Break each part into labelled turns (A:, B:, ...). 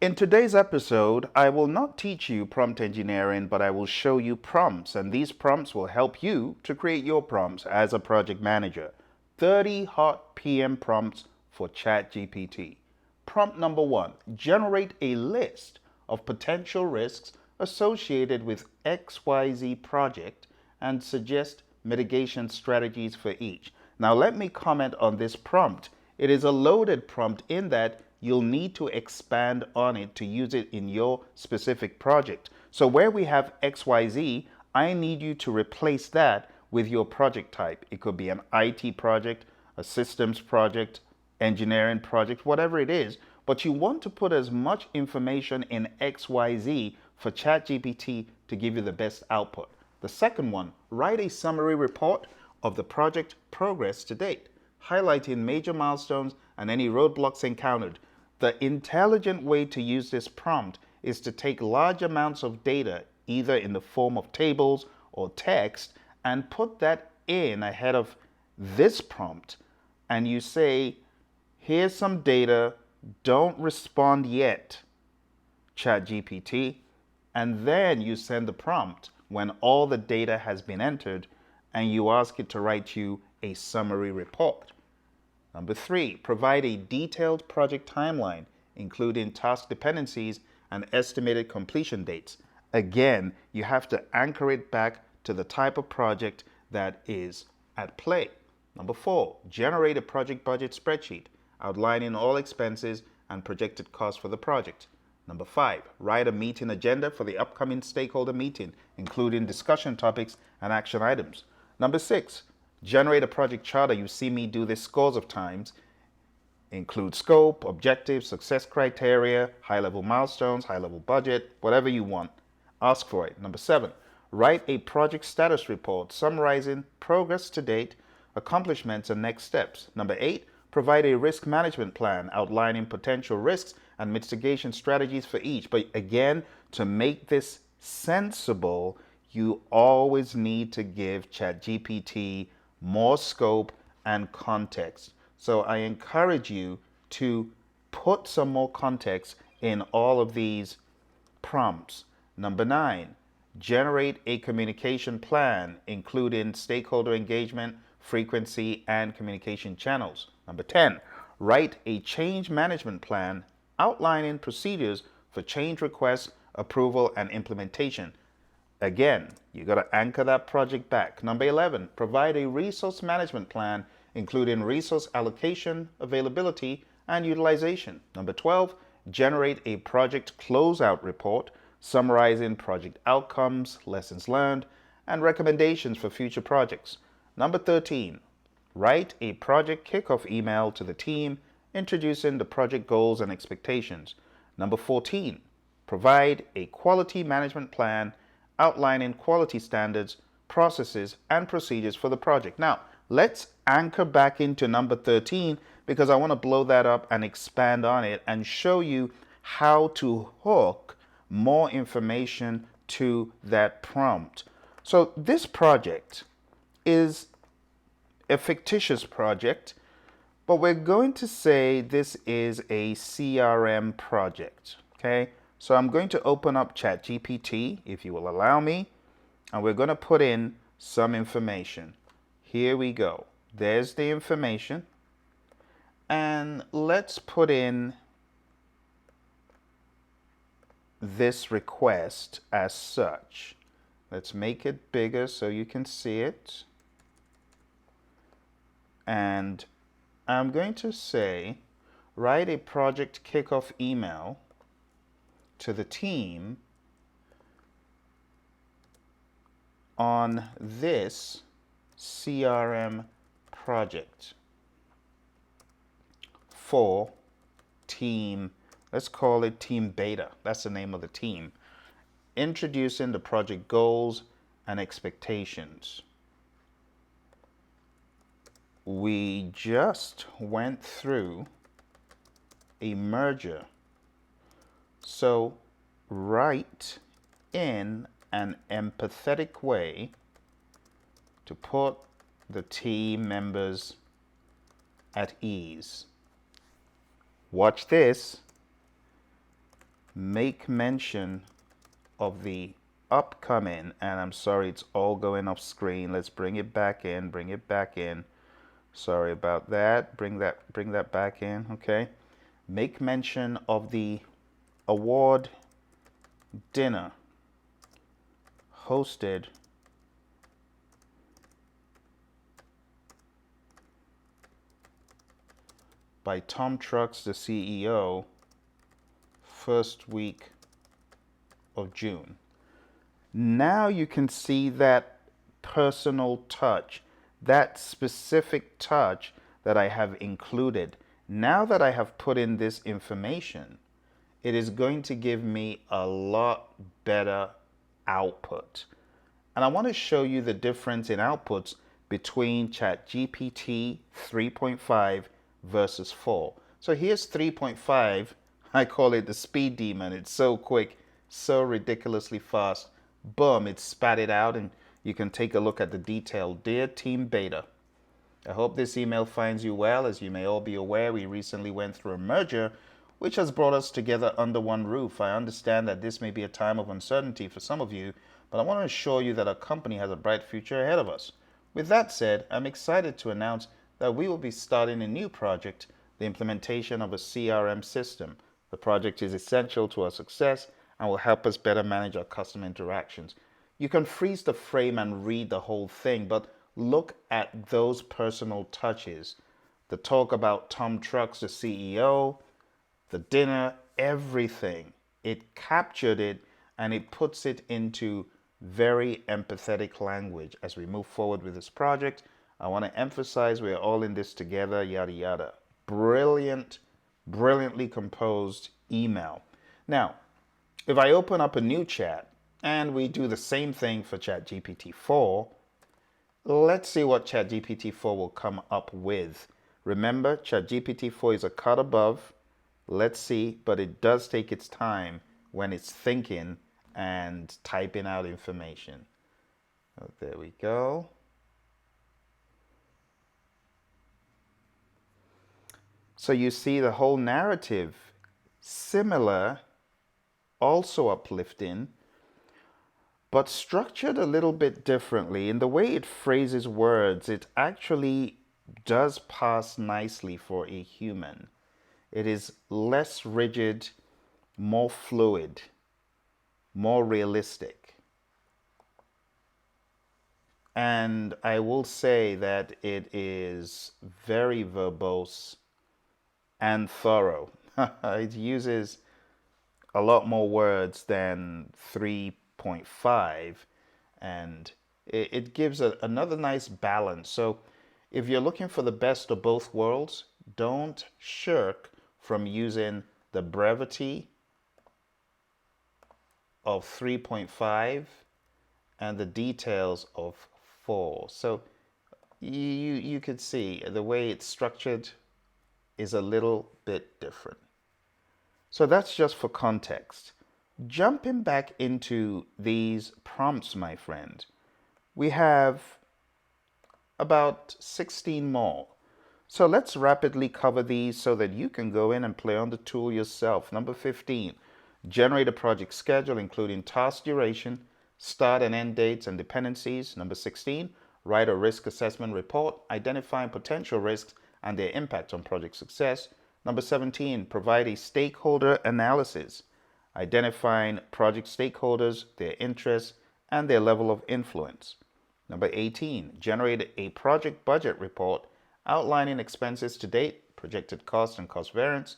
A: In today's episode, I will not teach you prompt engineering, but I will show you prompts, and these prompts will help you to create your prompts as a project manager. 30 hot PM prompts for ChatGPT. Prompt number 1, generate a list of potential risks associated with XYZ project and suggest mitigation strategies for each. Now let me comment on this prompt. It is a loaded prompt in that you'll need to expand on it to use it in your specific project. So where we have XYZ, I need you to replace that with your project type. It could be an IT project, a systems project, engineering project, whatever it is, but you want to put as much information in XYZ for ChatGPT to give you the best output. The second one, write a summary report of the project progress to date, highlighting major milestones and any roadblocks encountered. The intelligent way to use this prompt is to take large amounts of data, either in the form of tables or text, and put that in ahead of this prompt. And you say, here's some data, don't respond yet, ChatGPT. And then you send the prompt when all the data has been entered, and you ask it to write you a summary report. Number 3, provide a detailed project timeline, including task dependencies and estimated completion dates. Again, you have to anchor it back to the type of project that is at play. Number 4, generate a project budget spreadsheet, outlining all expenses and projected costs for the project. Number 5, write a meeting agenda for the upcoming stakeholder meeting, including discussion topics and action items. Number 6, generate a project charter. You see me do this scores of times. Include scope, objectives, success criteria, high-level milestones, high-level budget, whatever you want. Ask for it. Number 7, write a project status report summarizing progress to date, accomplishments, and next steps. Number 8, provide a risk management plan outlining potential risks and mitigation strategies for each. But again, to make this sensible, you always need to give ChatGPT more scope and context. So I encourage you to put some more context in all of these prompts. Number 9, generate a communication plan, including stakeholder engagement, frequency, and communication channels. Number 10, write a change management plan outlining procedures for change requests, approval, and implementation. Again, you got to anchor that project back. Number 11, provide a resource management plan, including resource allocation, availability, and utilization. Number 12, generate a project closeout report summarizing project outcomes, lessons learned, and recommendations for future projects. Number 13, write a project kickoff email to the team introducing the project goals and expectations. Number 14, provide a quality management plan outlining quality standards, processes, and procedures for the project. Now, let's anchor back into number 13 because I want to blow that up and expand on it and show you how to hook more information to that prompt. So this project is a fictitious project, but we're going to say this is a CRM project, okay? So I'm going to open up ChatGPT, if you will allow me, and we're going to put in some information. Here we go. There's the information. And let's put in this request as such. Let's make it bigger so you can see it. And I'm going to say, write a project kickoff email to the team on this CRM project for team, let's call it Team Beta. That's the name of the team. Introducing the project goals and expectations. We just went through a merger. So write in an empathetic way to put the team members at ease. Watch this. make mention of the upcoming, and I'm sorry, it's all going off screen. Let's bring it back in, bring it back in. Sorry about that. Bring that back in, okay? Make mention of the award dinner hosted by Tom Trucks, the CEO, first week of June. Now you can see that personal touch, that specific touch that I have included. Now that I have put in this information, it is going to give me a lot better output. And I want to show you the difference in outputs between ChatGPT 3.5 versus 4. So here's 3.5. I call it the speed demon. It's so quick, so ridiculously fast. Boom, it spat it out, and you can take a look at the detail. Dear Team Beta, I hope this email finds you well. As you may all be aware, we recently went through a merger which has brought us together under one roof. I understand that this may be a time of uncertainty for some of you, but I want to assure you that our company has a bright future ahead of us. With that said, I'm excited to announce that we will be starting a new project, the implementation of a CRM system. The project is essential to our success and will help us better manage our customer interactions. You can freeze the frame and read the whole thing, but look at those personal touches. The talk about Tom Trucks, the CEO, the dinner, everything. It captured it and it puts it into very empathetic language. As we move forward with this project, I want to emphasize we're all in this together, yada yada. Brilliant, brilliantly composed email. Now, if I open up a new chat and we do the same thing for ChatGPT 4, let's see what ChatGPT 4 will come up with. Remember, ChatGPT 4 is a cut above. Let's see, but it does take its time when it's thinking and typing out information. Oh, there we go. So you see the whole narrative, similar, also uplifting, but structured a little bit differently. In the way it phrases words, it actually does pass nicely for a human. It is less rigid, more fluid, more realistic. And I will say that it is very verbose and thorough. It uses a lot more words than 3.5, and it gives another nice balance. So if you're looking for the best of both worlds, don't shirk from using the brevity of 3.5 and the details of 4. So you could see the way it's structured is a little bit different. So that's just for context. Jumping back into these prompts, my friend, we have about 16 more. So let's rapidly cover these so that you can go in and play on the tool yourself. Number 15, generate a project schedule including task duration, start and end dates, and dependencies. Number 16, write a risk assessment report identifying potential risks and their impact on project success. Number 17, provide a stakeholder analysis identifying project stakeholders, their interests, and their level of influence. Number 18, generate a project budget report outlining expenses to date, projected costs, and cost variance.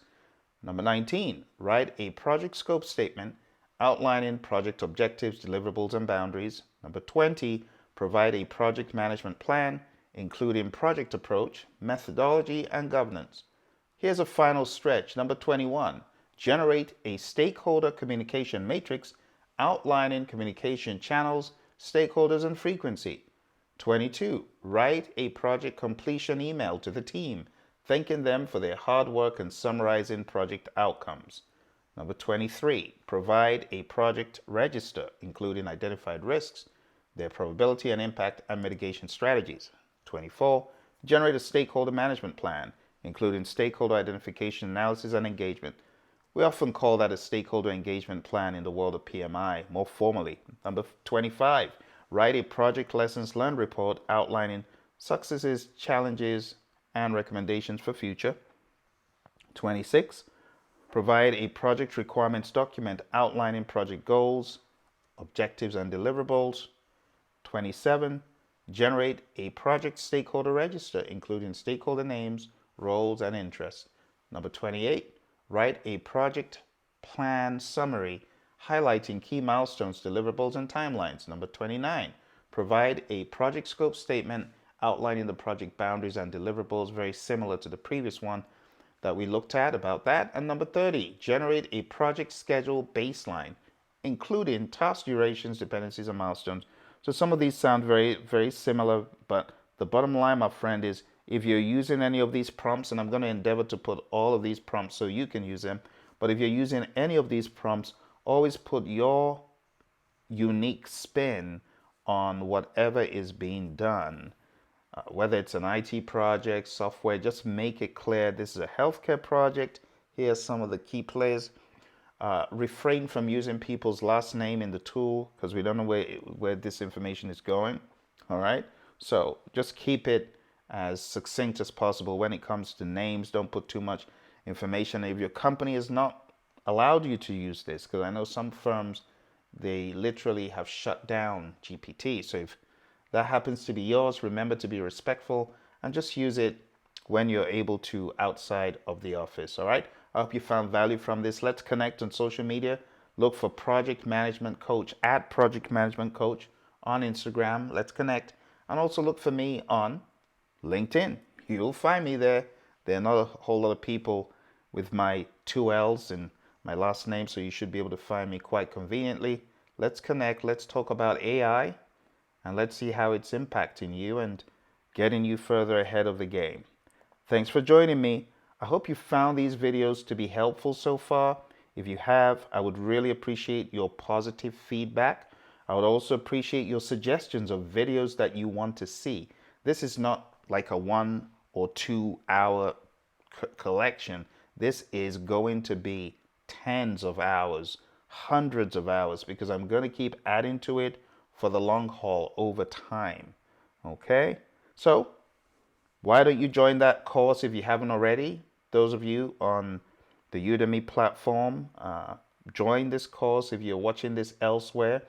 A: Number 19, write a project scope statement outlining project objectives, deliverables, and boundaries. Number 20, provide a project management plan including project approach, methodology, and governance. Here's a final stretch. Number 21, generate a stakeholder communication matrix outlining communication channels, stakeholders, and frequency. 22, write a project completion email to the team, thanking them for their hard work and summarizing project outcomes. Number 23, provide a project register, including identified risks, their probability and impact, and mitigation strategies. 24, generate a stakeholder management plan, including stakeholder identification, analysis, and engagement. We often call that a stakeholder engagement plan in the world of PMI, more formally. Number 25, write a project lessons learned report outlining successes, challenges, and recommendations for future. 26, provide a project requirements document outlining project goals, objectives, and deliverables. 27, generate a project stakeholder register, including stakeholder names, roles, and interests. Number 28, write a project plan summary highlighting key milestones, deliverables, and timelines. Number 29, provide a project scope statement outlining the project boundaries and deliverables, very similar to the previous one that we looked at about that. And number 30, generate a project schedule baseline, including task durations, dependencies, and milestones. So some of these sound very, very similar, but the bottom line, my friend, is if you're using any of these prompts, and I'm going to endeavor to put all of these prompts so you can use them, but if you're using any of these prompts, always put your unique spin on whatever is being done. Whether it's an IT project, software, just make it clear this is a healthcare project. Here's some of the key players. Refrain from using people's last name in the tool because we don't know where this information is going. All right. So just keep it as succinct as possible when it comes to names. Don't put too much information. If your company has not allowed you to use this, because I know some firms, they literally have shut down GPT. So if that happens to be yours, remember to be respectful and just use it when you're able to outside of the office. All right. I hope you found value from this. Let's connect on social media. Look for Project Management Coach at Project Management Coach on Instagram. Let's connect. And also look for me on LinkedIn. You'll find me there. There are not a whole lot of people with my 2 L's in my last name, so you should be able to find me quite conveniently. Let's connect. Let's talk about AI, and let's see how it's impacting you and getting you further ahead of the game. Thanks for joining me. I hope you found these videos to be helpful so far. If you have, I would really appreciate your positive feedback. I would also appreciate your suggestions of videos that you want to see. This is not like a 1 or 2 hour collection. This is going to be tens of hours, hundreds of hours, because I'm going to keep adding to it for the long haul over time. Okay? So why don't you join that course if you haven't already? Those of you on the Udemy platform, join this course if you're watching this elsewhere.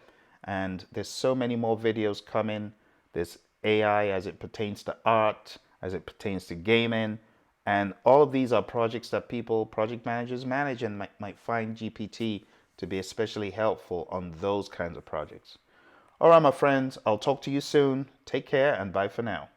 A: And there's so many more videos coming. There's AI as it pertains to art, as it pertains to gaming. And all of these are projects that people, project managers manage and might find GPT to be especially helpful on those kinds of projects. All right, my friends, I'll talk to you soon. Take care and bye for now.